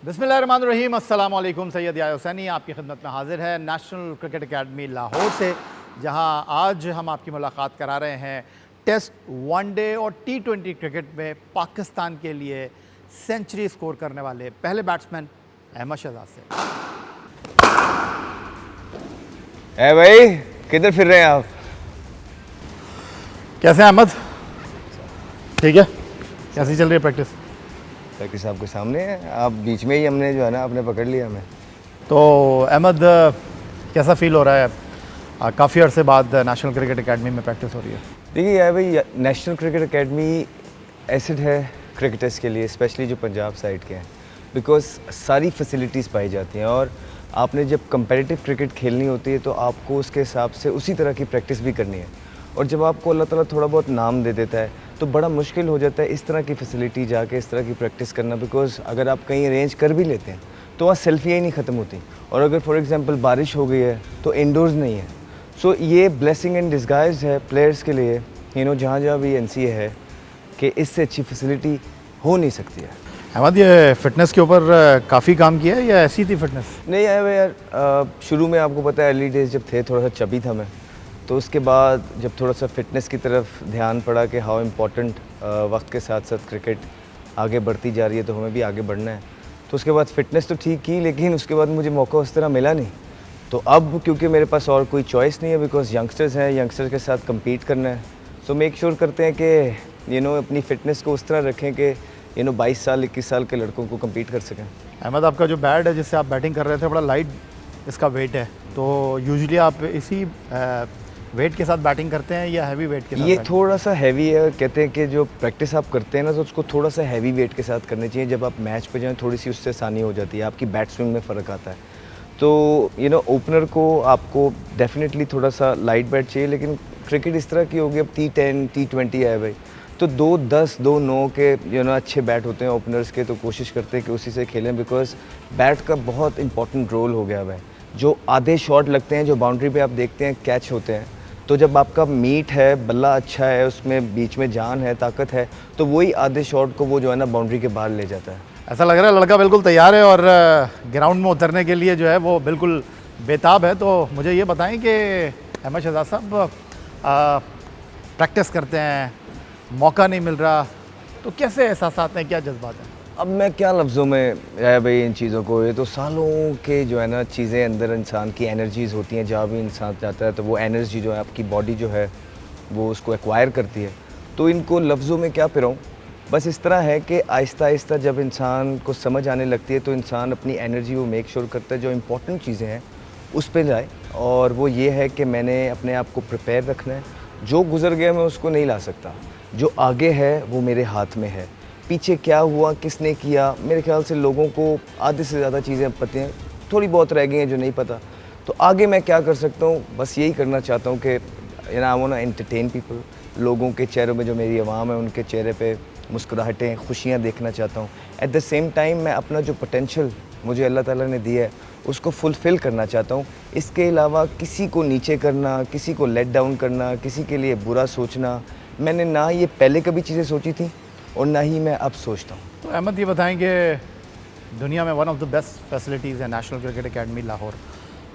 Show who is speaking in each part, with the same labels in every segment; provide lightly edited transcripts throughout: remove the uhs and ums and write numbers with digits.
Speaker 1: बिस्मिल्लाहिर्रहमानिर्रहीम, अस्सलाम वालेकुम। सैयद याहिया हुसैनी आपकी खिदमत में हाजिर है नेशनल क्रिकेट एकेडमी लाहौर से, जहां आज हम आपकी मुलाकात करा रहे हैं टेस्ट, वनडे और T20 क्रिकेट में पाकिस्तान के लिए सेंचुरी स्कोर करने वाले पहले बैट्समैन अहमद शहजाद से।
Speaker 2: भाई किधर फिर रहे हैं आप?
Speaker 1: कैसे हैं अहमद? ठीक है, कैसी चल रही है प्रैक्टिस?
Speaker 2: प्रैक्टिस आपके सामने है, आप बीच में ही हमने जो है ना आपने पकड़ लिया हमें।
Speaker 1: तो अहमद, कैसा फील हो रहा है? काफ़ी अरसे बाद नेशनल क्रिकेट एकेडमी में प्रैक्टिस हो रही है।
Speaker 2: देखिए यार भाई, नेशनल क्रिकेट एकेडमी एसिड है क्रिकेटर्स के लिए, स्पेशली जो पंजाब साइड के हैं, बिकॉज सारी फैसिलिटीज़ पाई जाती हैं और आपने जब कंपेटिटिव क्रिकेट खेलनी होती है तो आपको उसके हिसाब से उसी तरह की प्रैक्टिस भी करनी है। और जब आपको अल्लाह ताला थोड़ा बहुत नाम दे देता है तो बड़ा मुश्किल हो जाता है इस तरह की फैसिलिटी जाके इस तरह की प्रैक्टिस करना, बिकॉज अगर आप कहीं अरेंज कर भी लेते हैं तो वहाँ सेल्फियाँ ही नहीं ख़त्म होती। और अगर फॉर एग्जांपल बारिश हो गई है तो इंडोर्स नहीं है। सो ये ब्लेसिंग इन डिस्गाइज है प्लेयर्स के लिए, जहाँ जहाँ भी NCA है कि इससे अच्छी फैसिलिटी हो नहीं सकती है।
Speaker 1: अहमद, ये फिटनेस के ऊपर काफ़ी काम किया है या ऐसी थी फिटनेस?
Speaker 2: नहीं आया भाई यार, शुरू में आपको पता है अर्ली डेज जब थे थोड़ा सा चबी था मैं, तो उसके बाद जब थोड़ा सा फिटनेस की तरफ ध्यान पड़ा कि हाउ इम्पोर्टेंट वक्त के साथ साथ क्रिकेट आगे बढ़ती जा रही है तो हमें भी आगे बढ़ना है, तो उसके बाद फ़िटनेस तो ठीक की, लेकिन उसके बाद मुझे मौका उस तरह मिला नहीं। तो अब क्योंकि मेरे पास और कोई चॉइस नहीं है, बिकॉज यंगस्टर्स हैं, यंगस्टर्स के साथ कम्पीट करना है, सो मेक श्योर करते हैं कि अपनी फ़िटनेस को उस तरह रखें कि 22 साल 21 साल के लड़कों को कम्पीट कर सकें।
Speaker 1: अहमद, आपका जो बैट है जिससे आप बैटिंग कर रहे थे बड़ा लाइट इसका वेट है, तो यूजुअली आप इसी वेट के साथ बैटिंग करते हैं या हैवी वेट के साथ?
Speaker 2: ये थोड़ा सा हैवी है, कहते हैं कि जो प्रैक्टिस आप करते हैं ना तो उसको थोड़ा सा हैवी वेट के साथ करनी चाहिए। जब आप मैच पे जाएं थोड़ी सी उससे आसानी हो जाती है, आपकी बैट स्विंग में फ़र्क आता है। तो ओपनर को आपको डेफिनेटली थोड़ा सा लाइट बैट चाहिए, लेकिन क्रिकेट इस तरह की होगी, अब T10 T20 है भाई, तो 2-10 2-9 के अच्छे बैट होते हैं ओपनर्स के, तो कोशिश करते हैं कि उसी से खेलें, बिकॉज बैट का बहुत इंपॉर्टेंट रोल हो गया है। जो आधे शॉट लगते हैं, जो बाउंड्री पे आप देखते हैं कैच होते हैं, तो जब आपका मीट है, बल्ला अच्छा है, उसमें बीच में जान है, ताकत है, तो वही आधे शॉट को वो बाउंड्री के बाहर ले जाता है।
Speaker 1: ऐसा लग रहा है लड़का बिल्कुल तैयार है और ग्राउंड में उतरने के लिए जो है वो बिल्कुल बेताब है। तो मुझे ये बताएं कि अहमद शहजाद साहब प्रैक्टिस करते हैं, मौका नहीं मिल रहा, तो कैसे एहसास हैं, क्या जज्बात हैं?
Speaker 2: अब मैं क्या लफ्ज़ों में है भाई इन चीज़ों को, ये तो सालों के चीज़ें अंदर इंसान की एनर्जीज़ होती हैं, जहाँ भी इंसान जाता है तो वो एनर्जी जो है आपकी बॉडी जो है वो उसको एक्वायर करती है। तो इनको लफ्ज़ों में क्या पिराऊँ, बस इस तरह है कि आहिस्ता आहिस्ता जब इंसान को समझ आने लगती है तो इंसान अपनी एनर्जी वो मेक श्योर करता है जो इम्पोर्टेंट चीज़ें हैं उस पर जाए, और वो ये है कि मैंने अपने आप को प्रिपेयर रखना है। जो गुज़र गया मैं उसको नहीं ला सकता, जो आगे है वो मेरे हाथ में है। पीछे क्या हुआ, किसने किया, मेरे ख्याल से लोगों को आधे से ज़्यादा चीज़ें पता हैं, थोड़ी बहुत रह गई हैं जो नहीं पता। तो आगे मैं क्या कर सकता हूँ, बस यही करना चाहता हूँ कि I want to entertain people. लोगों के चेहरों में, जो मेरी आवाम है उनके चेहरे पे मुस्कुराहटें, खुशियाँ देखना चाहता हूँ। एट द सेम टाइम मैं अपना जो पोटेंशियल मुझे अल्लाह ताला ने दिया है उसको फुलफ़िल करना चाहता हूँ। इसके अलावा किसी को नीचे करना, किसी को लेट डाउन करना, किसी के लिए बुरा सोचना, मैंने ना ये पहले कभी चीज़ें सोची थी और ना ही मैं अब सोचता हूँ।
Speaker 1: तो अहमद, ये बताएंगे दुनिया में one of the best facilities है नेशनल क्रिकेट एकेडमी लाहौर।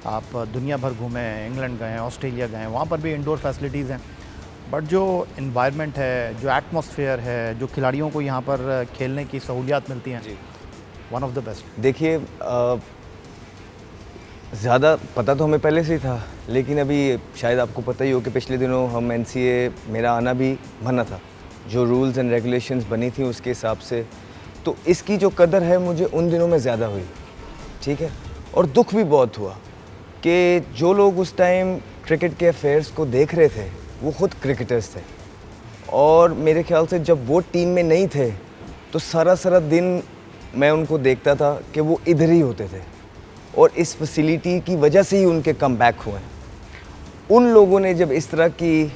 Speaker 1: आप दुनिया भर घूमे, इंग्लैंड गए, ऑस्ट्रेलिया गए, वहाँ पर भी इंडोर फैसिलिटीज़ हैं, बट जो इन्वायरमेंट है, जो एटमॉस्फेयर है, जो खिलाड़ियों को यहाँ पर खेलने की सहूलियात मिलती हैं, वन ऑफ द बेस्ट।
Speaker 2: देखिए, ज़्यादा पता तो हमें पहले से ही था, लेकिन अभी शायद आपको पता ही हो कि पिछले दिनों हम NCA मेरा आना भी मना था, जो रूल्स एंड रेगुलेशंस बनी थी उसके हिसाब से। तो इसकी जो कदर है मुझे उन दिनों में ज़्यादा हुई, ठीक है। और दुख भी बहुत हुआ कि जो लोग उस टाइम क्रिकेट के अफेयर्स को देख रहे थे वो ख़ुद क्रिकेटर्स थे, और मेरे ख्याल से जब वो टीम में नहीं थे तो सारा दिन मैं उनको देखता था कि वो इधर ही होते थे, और इस फैसिलिटी की वजह से ही उनके कम बैक हुए। उन लोगों ने जब इस तरह की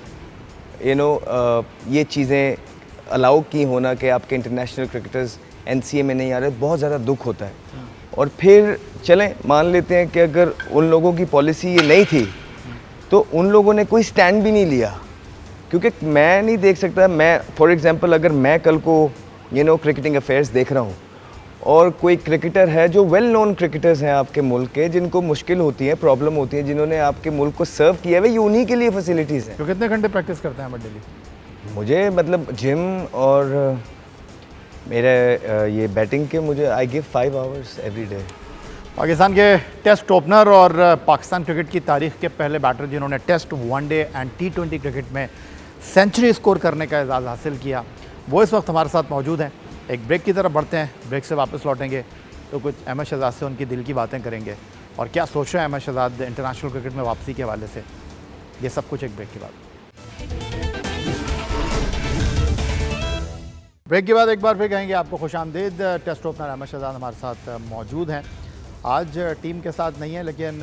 Speaker 2: ये चीज़ें अलाउ की होना कि आपके इंटरनेशनल क्रिकेटर्स NCA में नहीं आ रहे, बहुत ज़्यादा दुख होता है। और फिर चलें मान लेते हैं कि अगर उन लोगों की पॉलिसी ये नहीं थी तो उन लोगों ने कोई स्टैंड भी नहीं लिया, क्योंकि मैं नहीं देख सकता, मैं फॉर एग्ज़ाम्पल अगर मैं कल को क्रिकेटिंग अफेयर्स देख रहा हूँ और कोई क्रिकेटर है जो वेल नोन क्रिकेटर्स हैं आपके मुल्क के, जिनको मुश्किल होती है, प्रॉब्लम होती है, जिन्होंने आपके मुल्क को सर्व किया है, ये उन्हीं के लिए फैसिलिटीज़ हैं।
Speaker 1: तो कितने घंटे प्रैक्टिस करते हैं अहमद डेली?
Speaker 2: मुझे मतलब जिम और मेरे ये बैटिंग के मुझे I give 5 hours every day.
Speaker 1: Pakistan के टेस्ट ओपनर और पाकिस्तान क्रिकेट की तारीख के पहले बैटर जिन्होंने test, one day and T20 cricket में सेंचुरी स्कोर करने का एजाज़ हासिल किया, वो इस वक्त हमारे साथ मौजूद हैं। एक ब्रेक की तरफ बढ़ते हैं, ब्रेक से वापस लौटेंगे तो कुछ अहमद शहजाद से उनकी दिल की बातें करेंगे और क्या सोच रहे हैं अहमद शहजाद इंटरनेशनल क्रिकेट में वापसी के हवाले से, ये सब कुछ एक ब्रेक के बाद। ब्रेक के बाद एक बार फिर कहेंगे आपको खुशामदीद। टेस्ट ओपनर अहमद शहजाद हमारे साथ मौजूद हैं। आज टीम के साथ नहीं है लेकिन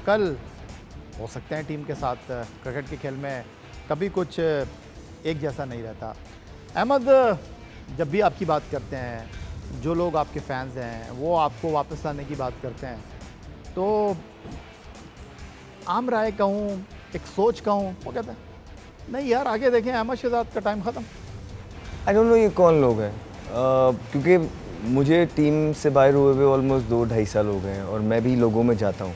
Speaker 1: कल हो सकते हैं टीम के साथ। क्रिकेट के खेल में कभी कुछ एक जैसा नहीं रहता। अहमद, जब भी आपकी बात करते हैं, जो लोग आपके फैंस हैं वो आपको वापस आने की बात करते हैं, तो आम राय कहूँ, एक सोच कहूँ, वो कहते हैं नहीं यार आगे देखें, अहमद शहजाद का टाइम ख़त्म।
Speaker 2: आई डोंट नो ये कौन लोग हैं, क्योंकि मुझे टीम से बाहर हुए हुए ऑलमोस्ट 2-2.5 साल हो गए हैं और मैं भी लोगों में जाता हूँ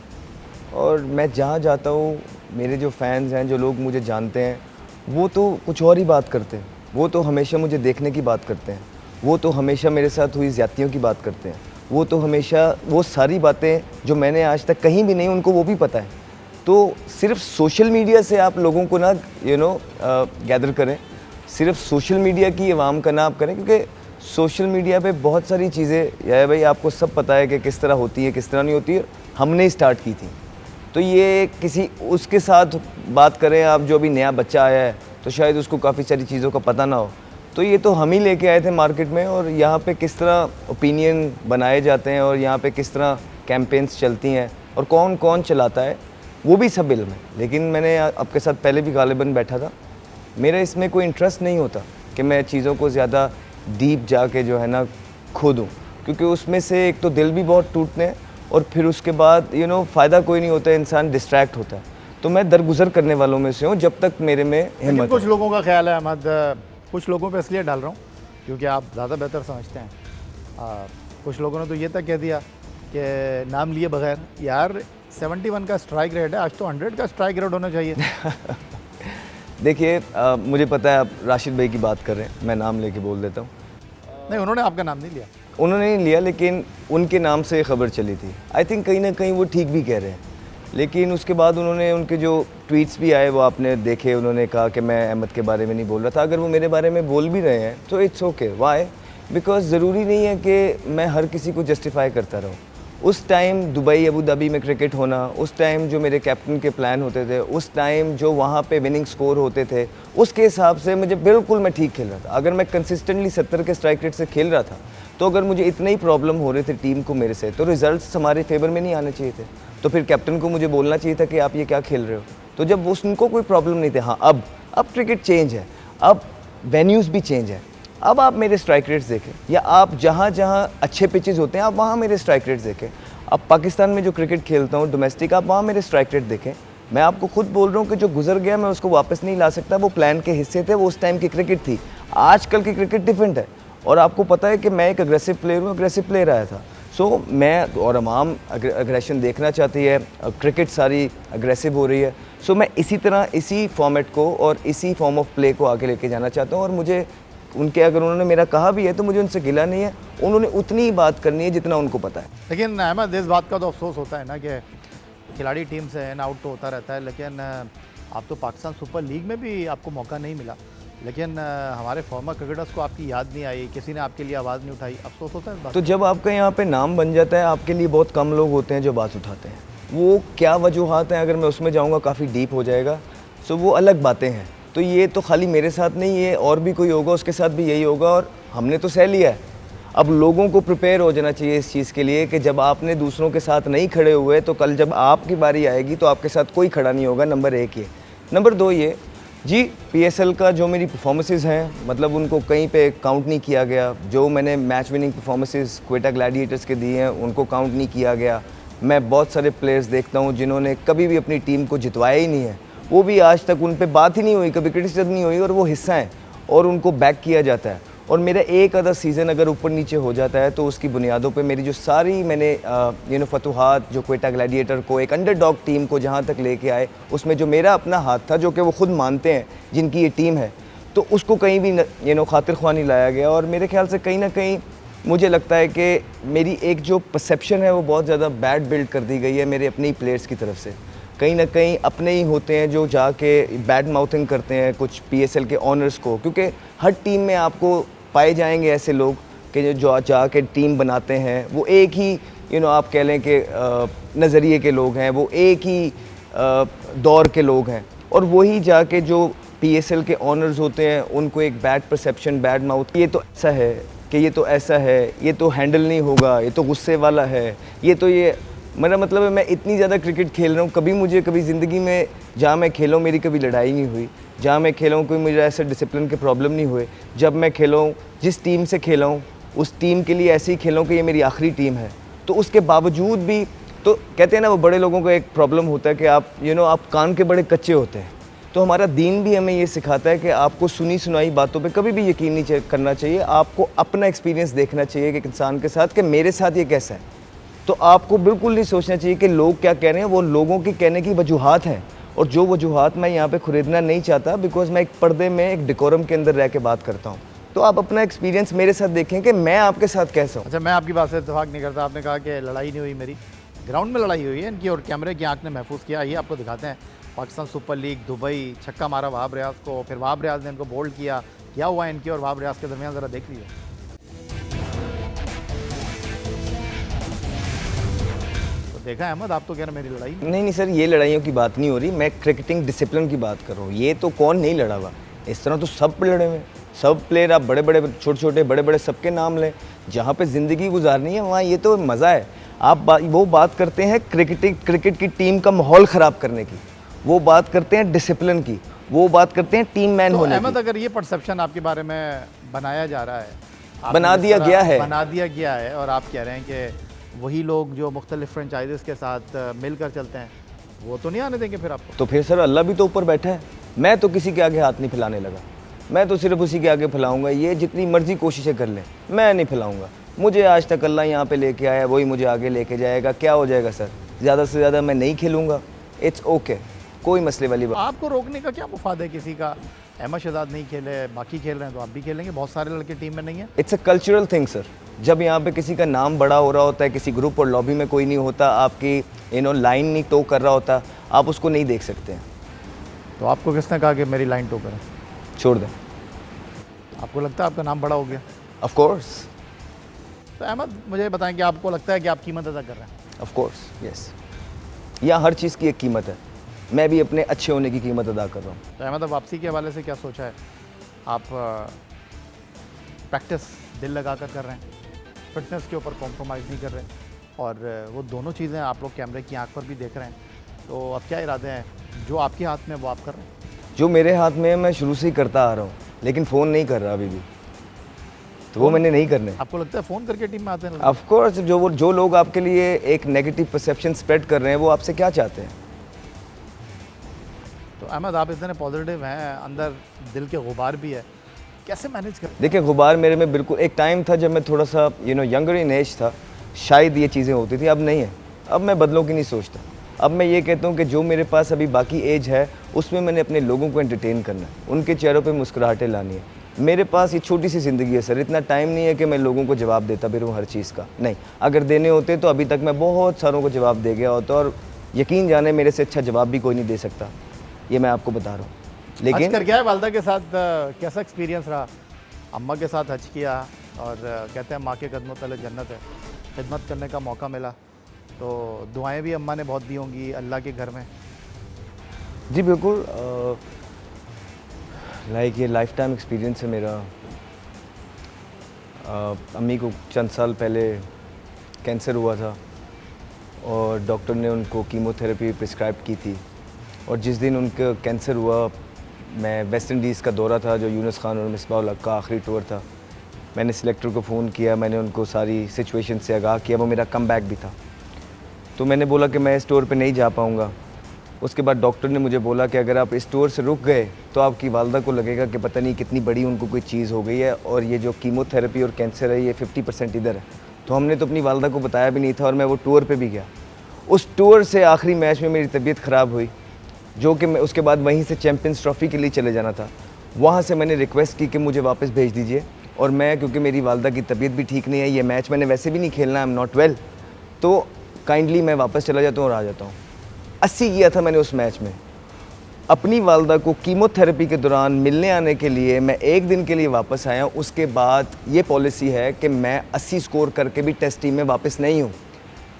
Speaker 2: और मैं जहाँ जाता हूँ मेरे जो फैंस हैं, जो लोग मुझे जानते हैं, वो तो कुछ और ही बात करते हैं। वो तो हमेशा मुझे देखने की बात करते हैं, वो तो हमेशा मेरे साथ हुई ज़्यादतियों की बात करते हैं, वो तो हमेशा वो सारी बातें जो मैंने आज तक कहीं भी नहीं, उनको वो भी पता है। तो सिर्फ सोशल मीडिया से आप लोगों को ना गैदर करें, सिर्फ सोशल मीडिया की आवाम का ना आप करें, क्योंकि सोशल मीडिया पे बहुत सारी चीज़ें या भाई आपको सब पता है कि किस तरह होती है, किस तरह नहीं होती है, हमने स्टार्ट की थी। तो ये किसी उसके साथ बात करें आप, जो अभी नया बच्चा आया है तो शायद उसको काफ़ी सारी चीज़ों का पता ना हो। तो ये तो हम ही लेके आए थे मार्केट में, और यहाँ पे किस तरह ओपिनियन बनाए जाते हैं और यहाँ पे किस तरह कैंपेन्स चलती हैं और कौन कौन चलाता है, वो भी सब इल्म है। लेकिन मैंने आपके साथ पहले भी गालिबन बैठा था, मेरा इसमें कोई इंटरेस्ट नहीं होता कि मैं चीज़ों को ज़्यादा डीप जाके जो है ना खोदूँ, क्योंकि उसमें से एक तो दिल भी बहुत टूटते हैं और फिर उसके बाद फ़ायदा कोई नहीं होता है, इंसान डिस्ट्रैक्ट होता है। तो मैं दरगुजर करने वालों में से हूँ जब तक मेरे में हिम्मत है।
Speaker 1: कुछ लोगों का ख्याल है अहमद, कुछ लोगों पे इसलिए डाल रहा हूँ क्योंकि आप ज़्यादा बेहतर समझते हैं। कुछ लोगों ने तो ये तक कह दिया कि नाम लिए बगैर, यार 71 का स्ट्राइक रेट है, आज तो 100 का स्ट्राइक रेट होना चाहिए।
Speaker 2: देखिए मुझे पता है आप राशिद भाई की बात कर रहे हैं, मैं नाम लेके बोल देता हूँ।
Speaker 1: नहीं, उन्होंने आपका नाम नहीं लिया।
Speaker 2: उन्होंने नहीं लिया, लेकिन उनके नाम से खबर चली थी। आई थिंक कहीं ना कहीं वो ठीक भी कह रहे हैं। लेकिन उसके बाद उन्होंने, उनके जो ट्वीट्स भी आए वो आपने देखे, उन्होंने कहा कि मैं अहमद के बारे में नहीं बोल रहा था। अगर वो मेरे बारे में बोल भी रहे हैं तो इट्स ओके। वाई? बिकॉज ज़रूरी नहीं है कि मैं हर किसी को जस्टिफाई करता रहूँ। उस टाइम दुबई, अबू धाबी में क्रिकेट होना, उस टाइम जो मेरे कैप्टन के प्लान होते थे, उस टाइम जो वहाँ पे विनिंग स्कोर होते थे, उसके हिसाब से मुझे बिल्कुल मैं ठीक खेल रहा था। अगर मैं कंसिस्टेंटली 70 के स्ट्राइक रेट से खेल रहा था, तो अगर मुझे इतने ही प्रॉब्लम हो रहे थे टीम को मेरे से, तो रिजल्ट्स हमारे फेवर में नहीं आने चाहिए थे। तो फिर कैप्टन को मुझे बोलना चाहिए था कि आप ये क्या खेल रहे हो। तो जब उनको कोई प्रॉब्लम नहीं थे, हाँ अब क्रिकेट चेंज है, अब वेन्यूज़ भी चेंज है। अब आप मेरे स्ट्राइक रेट्स देखें, या आप जहाँ जहाँ अच्छे पिचेस होते हैं आप वहाँ मेरे स्ट्राइक रेट्स देखें। अब पाकिस्तान में जो क्रिकेट खेलता हूँ डोमेस्टिक, आप वहाँ मेरे स्ट्राइक रेट देखें। मैं आपको खुद बोल रहा हूँ कि जो गुजर गया मैं उसको वापस नहीं ला सकता, वो प्लान के हिस्से थे, वो उस टाइम की क्रिकेट थी। आजकल की क्रिकेट डिफरेंट है, और आपको पता है कि मैं एक अग्रेसिव प्लेयर हूँ, अग्रेसिव प्लेयर आया था। सो मैं और अवाम अग्रेशन देखना चाहती है, क्रिकेट सारी अग्रेसिव हो रही है। सो मैं इसी तरह इसी फॉर्मेट को और इसी फॉर्म ऑफ प्ले को आगे लेके जाना चाहता हूँ। और मुझे उनके, अगर उन्होंने मेरा कहा भी है तो मुझे उनसे गिला नहीं है, उन्होंने उतनी ही बात करनी है जितना उनको पता है।
Speaker 1: लेकिन अहमद, इस बात का तो अफसोस होता है ना कि खिलाड़ी टीम से इन आउट तो होता रहता है, लेकिन आप तो पाकिस्तान सुपर लीग में भी आपको मौका नहीं मिला, लेकिन हमारे फॉर्मर क्रिकेटर्स को आपकी याद नहीं आई, किसी ने आपके लिए आवाज़ नहीं उठाई, अफसोस होता है इस बात।
Speaker 2: तो जब आपका यहाँ पे नाम बन जाता है, आपके लिए बहुत कम लोग होते हैं जो बात उठाते हैं। वो क्या वजूहात हैं, अगर मैं उसमें जाऊँगा काफ़ी डीप हो जाएगा। सो वो अलग बातें हैं। तो ये तो खाली मेरे साथ नहीं, ये और भी कोई होगा उसके साथ भी यही होगा, और हमने तो सह लिया है। अब लोगों को प्रिपेयर हो जाना चाहिए इस चीज़ के लिए कि जब आपने दूसरों के साथ नहीं खड़े हुए, तो कल जब आपकी बारी आएगी तो आपके साथ कोई खड़ा नहीं होगा। नंबर 1 ये। नंबर 2 ये, जी PSL का जो मेरी परफॉर्मेंसेस हैं, मतलब उनको कहीं पे काउंट नहीं किया गया। जो मैंने match winning performances Quetta Gladiators के दिए हैं, उनको काउंट नहीं किया गया। मैं बहुत सारे प्लेयर्स देखता हूँ जिन्होंने कभी भी अपनी टीम को जितवाया ही नहीं है, वो भी आज तक उन पे बात ही नहीं हुई, कभी क्रिटिसिज्म नहीं हुई, और वो हिस्सा हैं और उनको बैक किया जाता है। और मेरा एक आधा सीज़न अगर ऊपर नीचे हो जाता है तो उसकी बुनियादों पे मेरी जो सारी मैंने फतूहात जो क्वेटा ग्लैडिएटर को एक अंडरडॉग टीम को जहाँ तक लेके आए, उसमें जो मेरा अपना हाथ था, जो कि वो खुद मानते हैं जिनकी ये टीम है, तो उसको कहीं भी खातिर ख्वाह नहीं लाया गया। और मेरे ख्याल से कहीं ना कहीं मुझे लगता है कि मेरी एक जो परसेप्शन है वो बहुत ज़्यादा बैड बिल्ड कर दी गई है मेरे अपने ही प्लेयर्स की तरफ से। कहीं ना कहीं अपने ही होते हैं जो जाके बैड माउथिंग करते हैं कुछ PSL के ऑनर्स को, क्योंकि हर टीम में आपको पाए जाएंगे ऐसे लोग कि जो जाके टीम बनाते हैं, वो एक ही आप कह लें कि नज़रिए के लोग हैं, वो एक ही दौर के लोग हैं, और वही जाके जो PSL के ऑनर्स होते हैं उनको एक बैड परसेप्शन, बैड माउथ, ये तो ऐसा है कि ये तो ऐसा है, ये तो हैंडल नहीं होगा, ये तो गुस्से वाला है, ये तो ये। मेरा मतलब है मैं इतनी ज़्यादा क्रिकेट खेल रहा हूँ, कभी ज़िंदगी में जहाँ मैं खेला हूँ मेरी कभी लड़ाई नहीं हुई, जहाँ मैं खेला हूँ कोई मुझे ऐसे डिसिप्लिन के प्रॉब्लम नहीं हुए। जब मैं खेला हूँ, जिस टीम से खेला हूँ उस टीम के लिए ऐसे ही खेला हूँ कि ये मेरी आखिरी टीम है, तो उसके बावजूद भी तो कहते हैं ना वो बड़े लोगों को एक प्रॉब्लम होता है कि आप आप कान के बड़े कच्चे होते हैं। तो हमारा दीन भी हमें ये सिखाता है कि आपको सुनी सुनाई बातों पे कभी भी यकीन नहीं करना चाहिए, आपको अपना एक्सपीरियंस देखना चाहिए कि इंसान के साथ कि मेरे साथ ये कैसा है। तो आपको बिल्कुल नहीं सोचना चाहिए कि लोग क्या कह रहे हैं, वो लोगों की कहने की वजूहात हैं, और जो वजूहात मैं यहाँ पे खरीदना नहीं चाहता, बिकॉज मैं एक पर्दे में एक डेकोरम के अंदर रह के बात करता हूँ। तो आप अपना एक्सपीरियंस मेरे साथ देखें कि मैं आपके साथ कैसा हूँ।
Speaker 1: अच्छा, मैं आपकी बात से इत्तेफाक नहीं करता। आपने कहा कि लड़ाई नहीं हुई, मेरी ग्राउंड में लड़ाई हुई है इनकी, और कैमरे की आंख ने महफूज किया। ये आपको दिखाते हैं पाकिस्तान सुपर लीग दुबई, छक्का मारा वहाब रियाज को, फिर वहाब रियाज ने इनको बोल्ड किया। क्या हुआ इनकी और वहाब रियाज के दरमियान, ज़रा देख लीजिए। तो देखा है अहमद, आप तो कह रहे मेरी लड़ाई
Speaker 2: नहीं सर, ये लड़ाइयों की बात नहीं हो रही, मैं क्रिकेटिंग डिसिप्लिन की बात कर रहा हूँ। ये तो कौन नहीं लड़ा हुआ, इस तरह तो सब लड़े हुए, सब प्लेयर, आप बड़े बड़े छोटे छोटे बड़े बड़े सबके नाम लें। जहाँ पे ज़िंदगी गुजारनी है वहाँ ये तो मज़ा है। आप वो बात करते हैं क्रिकेट की टीम का माहौल ख़राब करने की, वो बात करते हैं डिसिप्लिन की, वो बात करते हैं टीम मैन
Speaker 1: तो
Speaker 2: होने की।
Speaker 1: अहमद, अगर ये परसेप्शन आपके बारे में बनाया जा रहा है,
Speaker 2: बना दिया
Speaker 1: गया है, और आप कह रहे हैं कि वही लोग जो मुख्तलिफ फ्रेंचाइजेस के साथ मिलकर चलते हैं, वो तो नहीं आने देंगे फिर आपको?
Speaker 2: तो फिर सर अल्लाह भी तो ऊपर बैठा है। मैं तो किसी के आगे हाथ नहीं फैलाने लगा, मैं तो सिर्फ उसी के आगे फैलाऊंगा। ये जितनी मर्जी कोशिशें कर लें, मैं नहीं फैलाऊंगा। मुझे आज तक अल्लाह यहाँ पे लेके आया, वही मुझे आगे लेके जाएगा। क्या हो जाएगा सर, ज़्यादा से ज़्यादा मैं नहीं खेलूँगा, इट्स ओके, कोई मसले वाली बात।
Speaker 1: आपको रोकने का क्या मुफाद है किसी का? अहमद शहजाद नहीं खेले, बाकी खेल रहे हैं, तो आप भी खेलेंगे। बहुत सारे लड़के टीम में नहीं है।
Speaker 2: It's a cultural thing sir. जब यहाँ पे किसी का नाम बड़ा हो रहा होता है, किसी ग्रुप और लॉबी में कोई नहीं होता, आपकी लाइन नहीं टो कर रहा होता, आप उसको नहीं देख सकते हैं।
Speaker 1: तो आपको किसने कहा कि मेरी लाइन टो करें?
Speaker 2: छोड़ दें।
Speaker 1: आपको लगता है आपका नाम बड़ा हो गया?
Speaker 2: Of course.
Speaker 1: तो अहमद, मुझे बताएं कि आपको लगता है कि आप कीमत अदा कर रहे हैं?
Speaker 2: Of course, yes. यहाँ हर चीज़ की एक कीमत है, मैं भी अपने अच्छे होने की कीमत अदा कर रहा हूँ।
Speaker 1: तो अहमद, अब वापसी के हवाले से क्या सोचा है? आप प्रैक्टिस दिल लगा कर रहे हैं, फिटनेस के ऊपर कॉम्प्रोमाइज़ नहीं कर रहे, और वो दोनों चीज़ें आप लोग कैमरे की आंख पर भी देख रहे हैं। तो अब क्या इरादे हैं? जो आपके हाथ में वो आप कर रहे हैं?
Speaker 2: जो मेरे हाथ में है मैं शुरू से ही करता आ रहा हूँ, लेकिन फ़ोन नहीं कर रहा अभी भी, तो वो मैंने नहीं करने।
Speaker 1: आपको लगता है फ़ोन करके टीम में आते हैं?
Speaker 2: Of course. जो लोग आपके लिए एक नेगेटिव परसेप्शन स्प्रेड कर रहे हैं, वो आपसे क्या चाहते हैं?
Speaker 1: तो अहमद, आप इतने पॉजिटिव हैं, अंदर दिल के गुबार भी है, कैसे मैनेज कर?
Speaker 2: देखिए, गुबार मेरे में बिल्कुल, एक टाइम था जब मैं थोड़ा सा यंगर इन एज था, शायद ये चीज़ें होती थी, अब नहीं है। अब मैं बदलों की नहीं सोचता। अब मैं ये कहता हूँ कि जो मेरे पास अभी बाकी एज है उसमें मैंने अपने लोगों को एंटरटेन करना है, उनके चेहरों पे मुस्कुराहटें लानी है। मेरे पास ये छोटी सी ज़िंदगी है सर, इतना टाइम नहीं है कि मैं लोगों को जवाब देता भी रहूँ हर चीज़ का। नहीं, अगर देने होते तो अभी तक मैं बहुत सारों को जवाब दे गया होता, और यकीन जाने मेरे से अच्छा जवाब भी कोई नहीं दे सकता, ये मैं आपको बता रहा हूँ।
Speaker 1: लेकिन हज कर गया है वालदा के साथ, कैसा एक्सपीरियंस रहा? अम्मा के साथ हज किया, और कहते हैं माँ के कदमों तले जन्नत है, खिदमत करने का मौका मिला, तो दुआएं भी अम्मा ने बहुत दी होंगी अल्लाह के घर में।
Speaker 2: जी बिल्कुल, लाइक ये लाइफ टाइम एक्सपीरियंस है मेरा। अम्मी को चंद साल पहले कैंसर हुआ था, और डॉक्टर ने उनको कीमोथेरेपी प्रिस्क्राइब की थी, और जिस दिन उनका कैंसर हुआ, मैं वेस्ट इंडीज़ का दौरा था, जो यूनुस खान और मिसबाह का आखिरी टूर था। मैंने सिलेक्टर को फ़ोन किया, मैंने उनको सारी सिचुएशन से आगाह किया, वो मेरा कम बैक भी था। तो मैंने बोला कि मैं इस टूर पे नहीं जा पाऊँगा, उसके बाद डॉक्टर ने मुझे बोला कि अगर आप इस टूर से रुक गए तो आपकी वालदा को लगेगा कि पता नहीं कितनी बड़ी उनको कोई चीज़ हो गई है और ये जो कीमोथेरेपी और कैंसर है ये 50% इधर है। तो हमने तो अपनी वालदा को बताया भी नहीं था और मैं वो टूर पे भी गया। उस टूर से आखिरी मैच में मेरी तबीयत ख़राब हुई, जो कि मैं उसके बाद वहीं से चैम्पियंस ट्रॉफ़ी के लिए चले जाना था। वहाँ से मैंने रिक्वेस्ट की कि मुझे वापस भेज दीजिए, और मैं क्योंकि मेरी वालदा की तबीयत भी ठीक नहीं है, ये मैच मैंने वैसे भी नहीं खेलना, आई एम नॉट वेल, तो काइंडली मैं वापस चला जाता हूँ और आ जाता हूँ। 80 किया था मैंने उस मैच में। अपनी वालदा को कीमोथेरेपी के दौरान मिलने आने के लिए मैं 1 दिन के लिए वापस आया हूँ। उसके बाद ये पॉलिसी है कि मैं 80 स्कोर करके भी टेस्ट टीम में वापस नहीं हूँ।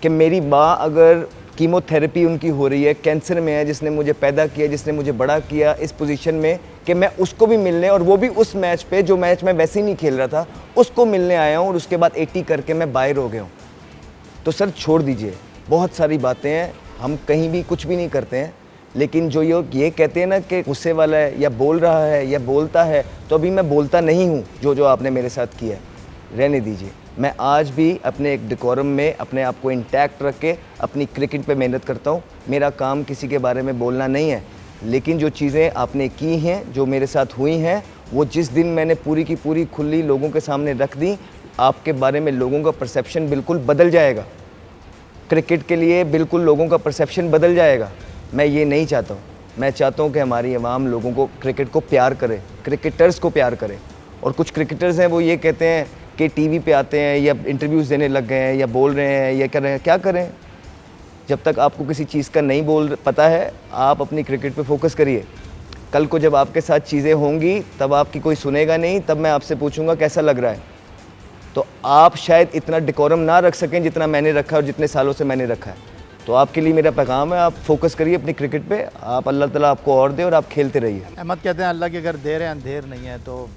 Speaker 2: कि मेरी माँ अगर कीमोथेरेपी उनकी हो रही है, कैंसर में है, जिसने मुझे पैदा किया, जिसने मुझे बड़ा किया इस पोजीशन में, कि मैं उसको भी मिलने, और वो भी उस मैच पे जो मैच मैं वैसे ही नहीं खेल रहा था, उसको मिलने आया हूँ, और उसके बाद 80 करके मैं बाहर हो गया हूँ। तो सर छोड़ दीजिए, बहुत सारी बातें हैं, हम कहीं भी कुछ भी नहीं करते हैं, लेकिन जो ये कहते हैं ना कि गुस्से वाला है या बोल रहा है या बोलता है, तो अभी मैं बोलता नहीं हूँ। जो आपने मेरे साथ किया है, रहने दीजिए। मैं आज भी अपने एक डेकोरम में अपने आप को इंटैक्ट रख के अपनी क्रिकेट पे मेहनत करता हूँ। मेरा काम किसी के बारे में बोलना नहीं है, लेकिन जो चीज़ें आपने की हैं, जो मेरे साथ हुई हैं, वो जिस दिन मैंने पूरी की पूरी खुली लोगों के सामने रख दी, आपके बारे में लोगों का परसेप्शन बिल्कुल बदल जाएगा। क्रिकेट के लिए बिल्कुल लोगों का परसेप्शन बदल जाएगा। मैं ये नहीं चाहता हूँ। मैं चाहता हूँ कि हमारी आवाम लोगों को, क्रिकेट को प्यार करे, क्रिकेटर्स को प्यार करे। और कुछ क्रिकेटर्स हैं वो ये कहते हैं कि टीवी पे आते हैं या इंटरव्यूज़ देने लग गए हैं या बोल रहे हैं या कर रहे हैं। क्या करें? जब तक आपको किसी चीज़ का नहीं पता है, आप अपनी क्रिकेट पे फोकस करिए। कल को जब आपके साथ चीज़ें होंगी तब आपकी कोई सुनेगा नहीं, तब मैं आपसे पूछूंगा कैसा लग रहा है। तो आप शायद इतना डेकोरम ना रख सकें जितना मैंने रखा है और जितने सालों से मैंने रखा है। तो आपके लिए मेरा पैगाम है, आप फोकस करिए अपनी क्रिकेट पे। आप, अल्लाह ताला आपको और दे और आप खेलते रहिए।
Speaker 1: अहमद कहते हैं अल्लाह की अगर देर है अंधेर नहीं है, तो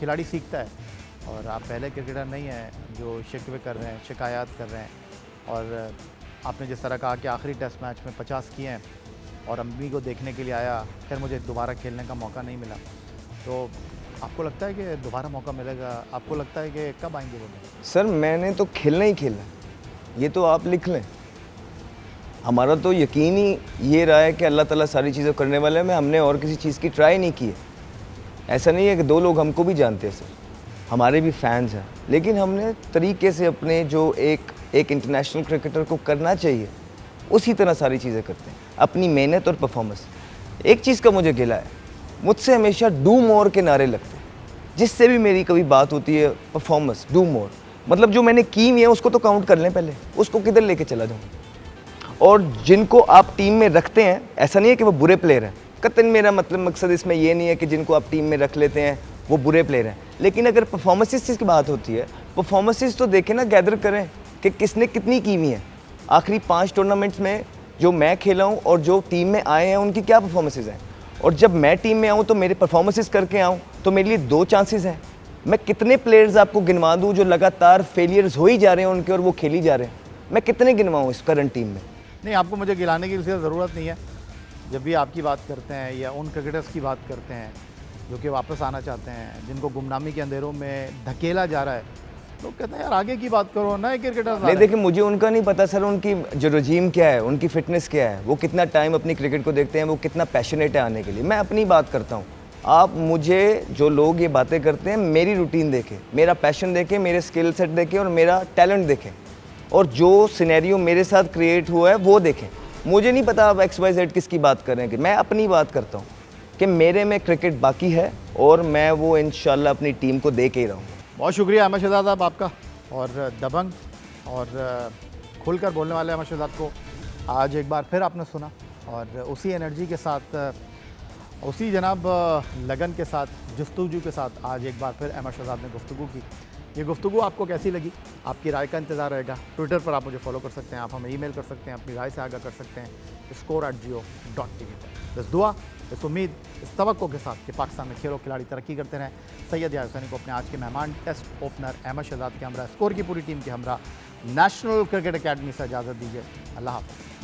Speaker 1: खिलाड़ी सीखता है। और आप पहले क्रिकेटर नहीं हैं जो शिकवे कर रहे हैं, शिकायत कर रहे हैं। और आपने जिस तरह कहा कि आखिरी टेस्ट मैच में 50 किए हैं और अम्मी को देखने के लिए आया, फिर मुझे दोबारा खेलने का मौका नहीं मिला। तो आपको लगता है कि दोबारा मौका मिलेगा? आपको लगता है कि कब आएंगे वो दिन?
Speaker 2: सर मैंने तो खेलना ही खेलना, ये तो आप लिख लें। हमारा तो यकीन ही ये रहा है कि अल्लाह ताला सारी चीज़ें करने वाले हैं। हमने और किसी चीज़ की ट्राई नहीं की है। ऐसा नहीं है कि 2 लोग हमको भी जानते हैं सर, हमारे भी फैंस हैं, लेकिन हमने तरीके से अपने जो एक इंटरनेशनल क्रिकेटर को करना चाहिए उसी तरह सारी चीज़ें करते हैं, अपनी मेहनत और परफॉर्मेंस। एक चीज़ का मुझे गिला है, मुझसे हमेशा डू मोर के नारे लगते हैं। जिससे भी मेरी कभी बात होती है, परफॉर्मेंस, डू मोर, मतलब जो मैंने की हुई है उसको तो काउंट कर लें पहले, उसको किधर लेके चला जाऊँ। और जिनको आप टीम में रखते हैं, ऐसा नहीं है कि वो बुरे प्लेयर हैं, कतई मेरा मतलब मकसद इसमें ये नहीं है कि जिनको आप टीम में रख लेते हैं वो बुरे प्लेयर हैं। लेकिन अगर परफॉर्मेंसेस की बात होती है, परफॉर्मेंसेस तो देखें ना, गैदर करें कि किसने कितनी की हुई है। आखिरी 5 टूर्नामेंट्स में जो मैं खेला हूँ और जो टीम में आए हैं उनकी क्या परफॉर्मेंसेस हैं। और जब मैं टीम में आऊँ तो मेरे परफॉर्मेंसेस करके आऊँ तो मेरे लिए 2 चांसेस हैं। मैं कितने प्लेयर्स आपको गिनवा दूँ जो लगातार फेलियर्स हो ही जा रहे हैं उनके और वो खेल ही जा रहे हैं? मैं कितने गिनवाऊँ इस करंट टीम में?
Speaker 1: नहीं, आपको मुझे गिलाने की ज़रूरत नहीं है। जब भी आपकी बात करते हैं या उन क्रिकेटर्स की बात करते हैं जो कि वापस आना चाहते हैं, जिनको गुमनामी के अंधेरों में धकेला जा रहा है, लोग कहते हैं यार आगे की बात करो, नए क्रिकेटर्स।
Speaker 2: नहीं देखिए, मुझे उनका नहीं पता सर, उनकी जो रजीम क्या है, उनकी फ़िटनेस क्या है, वो कितना टाइम अपनी क्रिकेट को देखते हैं, वो कितना पैशनेट है आने के लिए। मैं अपनी बात करता हूँ। आप मुझे, जो लोग ये बातें करते हैं, मेरी रूटीन देखें, मेरा पैशन देखें, मेरे स्किल सेट देखें और मेरा टैलेंट देखें, और जो सिनेरियो मेरे साथ क्रिएट हुआ है वो देखें। मुझे नहीं पता आप XYZ किसकी बात कर रहे हैं, कि मैं अपनी बात करता हूँ कि मेरे में क्रिकेट बाकी है और मैं वो इंशाल्लाह अपनी टीम को दे के ही रहूँगा।
Speaker 1: बहुत शुक्रिया अहमद शहजाद साहब आपका, और दबंग और खुलकर बोलने वाले अहमद शहजाद को आज एक बार फिर आपने सुना, और उसी एनर्जी के साथ, उसी जनाब लगन के साथ, जस्तुजू के साथ आज एक बार फिर अहमद शहजाद ने गुफ्तगू की। ये गुफ्तगू आपको कैसी लगी? आपकी राय का इंतज़ार रहेगा। ट्विटर पर आप मुझे फॉलो कर सकते हैं, आप हमें ईमेल कर सकते हैं, अपनी राय से आगाह कर सकते हैं score@jio.tv पर। इस दुआ, इस उम्मीद, इस तवक्को के साथ कि पाकिस्तान में खेलों खिलाड़ी तरक्की करते रहें। सैयद यार हुसैनी को अपने आज के मेहमान टेस्ट ओपनर अहमद शहजाद के हमरा, स्कोर की पूरी टीम के हमरा, नेशनल क्रिकेट अकेडमी से इजाज़त दीजिए। अल्लाह हाफ़िज़।